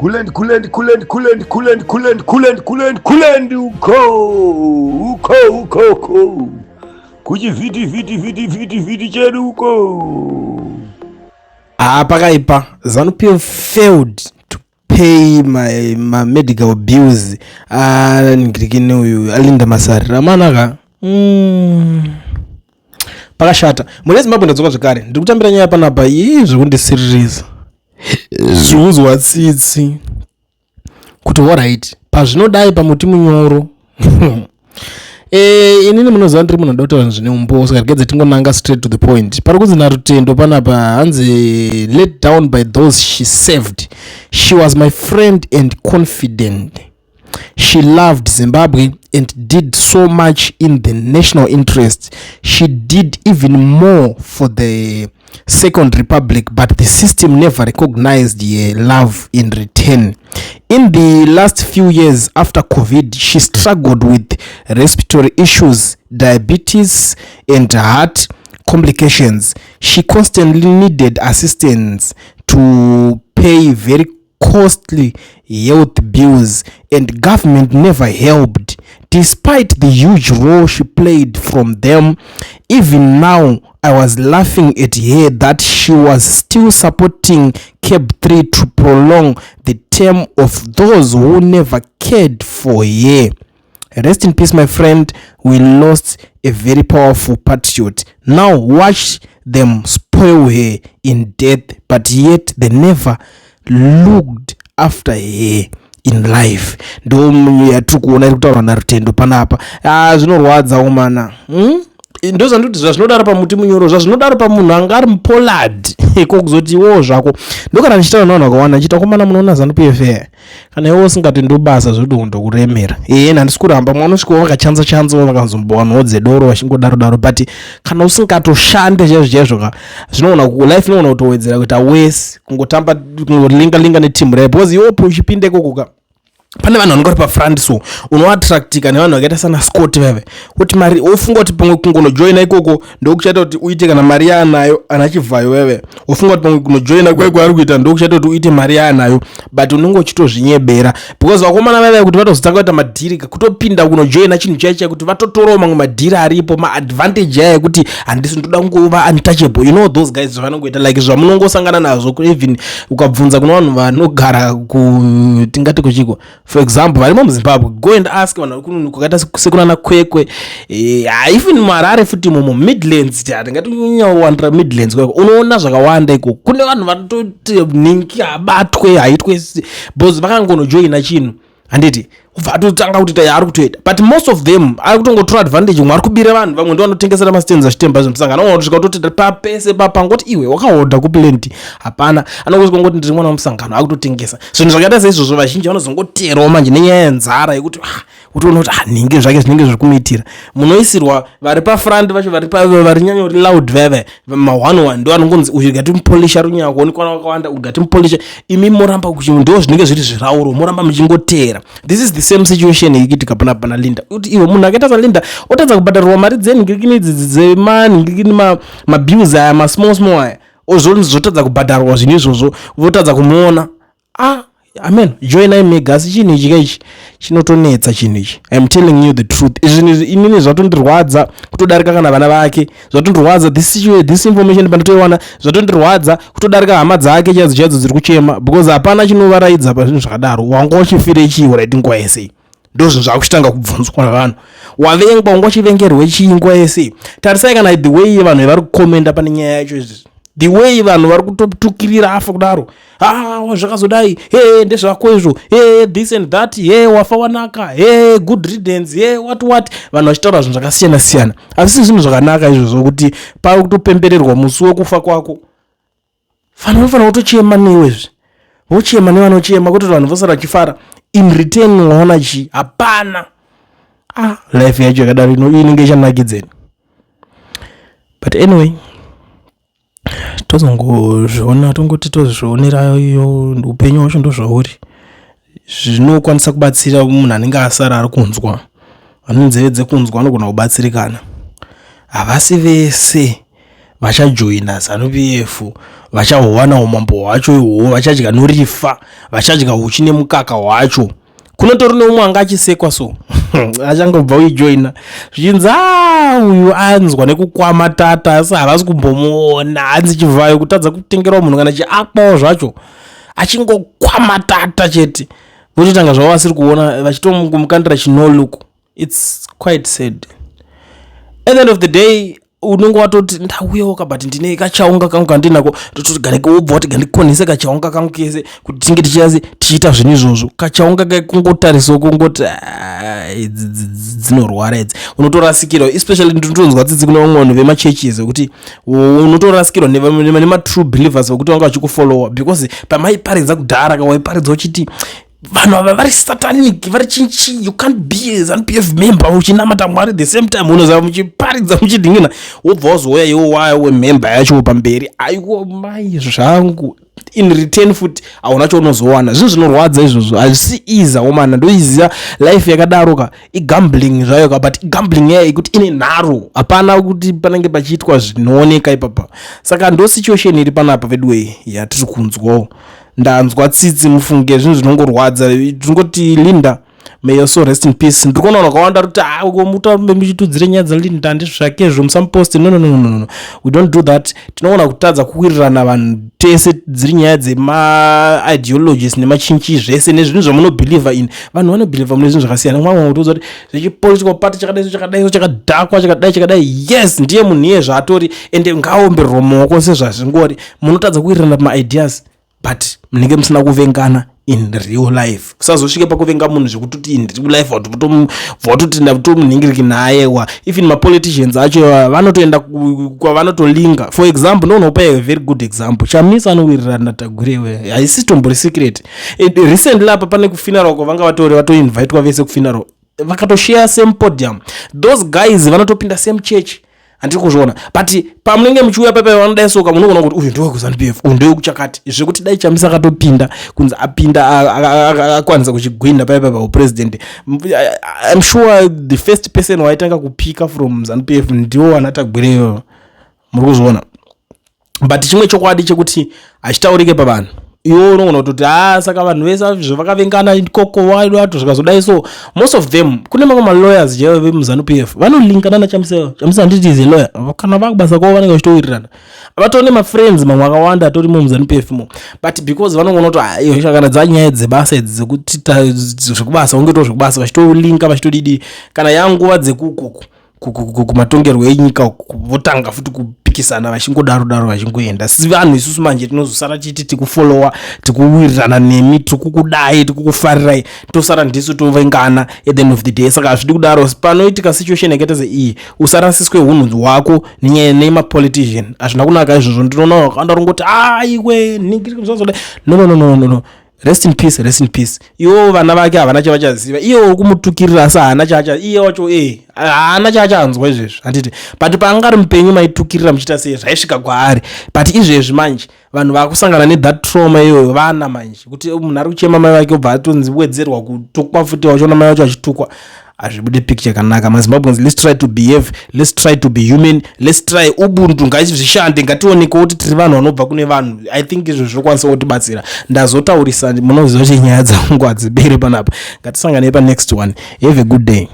Kulend uko. Kuji viti chedu uko. Pakaipa ZANU-PF failed to pay my medical bills. Ngirikini uyu Alinda Masari ramanaka pakashata mulezi Zimbabwe ndadzoka zvakare ndiri kutambira nyaya panapa izvi kundisiririza zviuzwa tsitsi kuti alright pazvinodai pamuti munyoro inini munoziva ndiri munhu anoda kutaura zvine umboso karigedze tingonanga straight to the point pari kunzi Narutendo panapa hanzi let down by those she saved, she was my friend and confident, she loved Zimbabwe and did so much in the national interest, she did even more for the Second Republic, but the system never recognized her love in return. In the last few years after COVID, she struggled with respiratory issues, diabetes, and heart complications. She constantly needed assistance to pay very costly health bills, and government never helped. Despite the huge role she played from them, even now I was laughing at her that she was still supporting CAB 3 to prolong the term of those who never cared for her. Rest in peace, my friend. We lost a very powerful patriot. Now watch them spoil her in death, but yet they never looked after her in life. Ndo yatikuona iri kutaura Narutendo panapa. Zvinorwadza umana. Ndo zvanduti zvazvinodaro pamuti munyoro zvazvinodaro pamunhu anga ari muPollard kokuzoti iwo zvako ndokana ndichitaura navanhu vakawanda ndichita komana munoona ZANU-PF kana iwo usingati ndobasa zvodo ndokuremera handisi kuramba mwanosvika vakachanza vakanzombowa nho dzedoro vachingodaro but kana usingatoshandei chaizvo zvinoona life inoona kutowedzera kuita wese kungotamba kungolinga netimu rai because iwopo uchipinde kokoka pane vanhu vanongori pafront so unoattractika nevanhu vakaita sana Scott veve kuti mari ofunga kuti pamwe kungonojoina ikoko ndokuchaita kuti uite kana mari yaanayo anachivhayo veve ofunga kuti pamwe kunojoina kwaiko ari kuita ndokuchaita kuti uite mari yaanayo but unenge uchitozvinyebera because vakomana veve kuti vatozotanga kuita madhiri kutopinda kunojoina chinhu chaicha kuti vatotorawo mamwe madhiri aripo maadvantage aya ekuti handisi ndoda kungova untouchable, you know those guys zvavanongoita like zvamunongosangana nazvo even ukabvunza kuna vanhu vanogara tingati kuchiko. For example, varimo muZimbabwe, go and ask vanhu kwakaita sekunana Kwekwe, even Marare futi mumo Midlands, tingati kunyawandira Midlands kweko unoona zvakawanda iko. Kune vanhu vanototi ningi abatwe haitwe bozi vakangonojoina chinhu handiti vatotanga kuti ari kutoita but most of them ari kutongotora advantage mwari kubira vanhu vamwe ndo vanotengesera mastenzi achitemba zvemusangano unoona kuti zvikatoti papese papangoti iwe wakahodha kuplendi hapana anongosvika ngoti ndiri mwana wemusangano akutotengesa zvinhu zvakaita seizvozvo vazhinji vanozongoterawo manje nenyaya yenzara yekuti utoona kuti ninge zvake zvinenge zviri kumuitira munoisirwa vari pafront vacho vari nyanya uri loud veve ma1-1 ndo anongonzi uyu gatimupolisha runyaya kuonekwana wakawanda gatimupolisha imi moramba ndo zvinenge zviri zvirauro moramba muchingotera. This is the same situation ikitika pana Linda kuti iwe munhu akaita saLinda otadza kubhadharirwa mari dzengirikini dzemani ngirikini mabills aya masmall aya ozotadza kubhadharirwa zvinhu izvozvo votadza kumuona amen joina megasi chinhu ichi chinotonetsa chinhu ichi. I'm telling you the truth. Inini zvatondirwadza kutodarika kana vana vake zvatondirwadza this information pandotoiwana zvatondirwadza kutodarika hama dzake chadzo dziri kuchema because hapana chinovaraidza pazvinhu zvakadaro wanga uchifire chii right nguva yese ndo zvinhu zvakuchitanga kubvunzwa navanhu wavengwa wanga uchivengerwe chii nguva yese. Tarisai kana the way vanhu vari kukomenda pane nyaya yacho izvi the way vanhu vari kutotukirira afa kudaro zvakazodai ndezvako izvo this and that wafa wanaka good riddance what vanhu vachitaura zvinhu zvakasiyana siyana asi zvinhu zvakanaka izvozvo kuti pari kutopembererwa musi wekufa kwako vanhu vanofanira kutochema newezvi vochema nevanochema kuti vanhu vosara vachifara in return waona chi hapana life yacho yakadaro inenge ichanakidzeni but anyway tozongozviona tongoti tozvionera iyo upenyu hwacho ndozvauri zvinokwanisa kubatsira munhu anenge asara ari kunzwa vane nzeve dzekunzwa anogona kubatsirikana havasi vese vachajoina ZANU-PF, vachawana umambo hwacho ihwo, vachadya norifa, vachadya uchi nemukaka hwacho. Kunotori neumwe anga achisekwa so achangobva uijoina zvichinzi uyu anzwa nekukwama tata asi havasi kumbomuona, hanzi chivhayo kutadza kutengerawo munhu kana chiakwawo zvacho achingokwama tata chete, vototanga zvavo vasiri kuona vachitomukandira chinoluku. It's quite sad. At the end of the day unenge watoti ndauyawo but ndine kachaunga kangu kandinako, tototi ganekobva wati gandikonese kachaunga kangu kese kuti tinge tichiita zvinhu izvozvo. Kachaunga kakungotarisa kungoti dzinorwara idzi, unotorasikirwa, especially ndinonzwa tsitsi kuna vamwe vanhu vemachurches kuti unotorasikirwa nematrue believers vokuti vanga vachikufollowa, because pamaiparidza kudhara kawaiparidza uchiti vanhu ava vari satanic, vari chinchi, you can't be a ZANU-PF member uchinamata Mwari the same time unozava muchiparidza muchidhingina, wobva wazouya iwo wawe member yacho pamberi. Aiwa mai zvangu, in return futi hauna chaunozowana. Zvinhu zvinorwadza izvozvo, hazvisi iza womana, ndoiziva life yakadaroka igambling zvayo, but gambling yayo ikuti ine nharo, hapana kuti panenge pachiitwa zvinooneka ipapa. Saka ndo situation iri panapa vedway yatiri kunzwawo. Ndanzwa tsitsi mufunge zvinhu zvinongorwadza, tinongoti Linda, may your soul rest in peace. Ndikuona vakawanda kuti mutaurumbe muchitudzire nyaya dzaLinda handizvo zvakezvo, musamuposti. No, we don't do that. Tinoona kutadza kuwirirana vanhu tese, dziri nyaya dzema-ideologies nemachinchi zvese nezvinhu zvamunobhilivha in. Vanhu vanobhilivha mune zvinhu zvakasiyana. Mwamwe kutodza kuti zvechipolitical party chakadai chakadhakwa chakadai, yes ndiye munhu iye zvatori ende ngaombererwa mumaoko sezvazvingori. Munotadza kuwirirana pama-ideas but munenge musina kuvengana in real life. Kusazosvike pakuvenga munhu zvekutoti in real life watoti ndakutomunhingiriki naye. Even mapoliticians acho vanotoenda kwavanotolinga. For example, ndounopa a very good example. Chamisa anowirirana Tagurewe, haisi tombori secret. Recently apa pane kufuneral kwavanga vatoinvitwa vese kufuneral, vakatoshare same podium. Those guys vanotopinda same church. Handiri kuzviona, but pamunenge muchiuya pepe vanodai soka munogona kuti uyu ndewe kuZANU-PF, uyu ndewe kuchakati, zvekuti dai Chamisa akatopinda kunzi apinda akwanisa kuchigwinda pepe paupresident. I'm sure the first person waitanga kupika from ZANU-PF ndiwo anatagwireyo, muri kuzviona. But chimwe chokwadi chekuti hachitaurike pavanhu, iwo unogona kutoti saka vanhu vese zvavakavengana koko wato zvakazodai so. Most of them kune mamwe malawyers je vemuZANU-PF vanolinkana naChamisa. Chamisa handiti is a lawyer, kana vakubasa kwavo vanenge vachitowirirana. Vatone mafriends mamwe akawanda atori muZANU-PF mo, but because vanogona kuti kana dzanyaya dzebasa idzi dzekuti zvekubasa unge zvekubasa vachitolinka vachitodidi, kana yanguva dzekuko kumatongerwo enyika votanga futi kupikisana vachingodaro vachingoenda. Si vanhu isusu manje tinozosara chiti tikufollowa, tikuwirirana nemi, tikukudai, tikukufarirai, tosara ndisu tovengana at the end of the day. Saka hazvidi kudaro. Panoitika situation yakaita seiyi usarasiswe hunhu hwako nenyaya nemapolitician, hazvina kunaka izvozvo. Ndinoona vakawanda rongoti iwe ningiri zvazodai. No. Rest in peace. Iwo vana vake havana chavachaziva, iye uri kumutukirira asi haana chacha, iye wacho haana chaachanzwa izvezvi handiti. But paangari mupenyu maitukirira muchiita sei zvaisvika kwaari. But izvezvi manje vanhu vakusangana nethat trauma iyoyo vana manje, kuti munhu ari kuchema mai vake obva atonzi wedzerwa kutukwa futi, wachiona mai vacho achitukwa. Hazvibude picture kanaka. MaZimbabweans, let's try to behave, let's try to be human, let's try ubuntu ngazvishande, ngationeke kuti tiri vanhu vanobva kune vanhu. I think izvo zvinokwanisa kutibatsira. Ndazotaurisa munoziva kuti nyaya dzangu hadziperi panapa. Ngatisangane pa next one. Have a good day.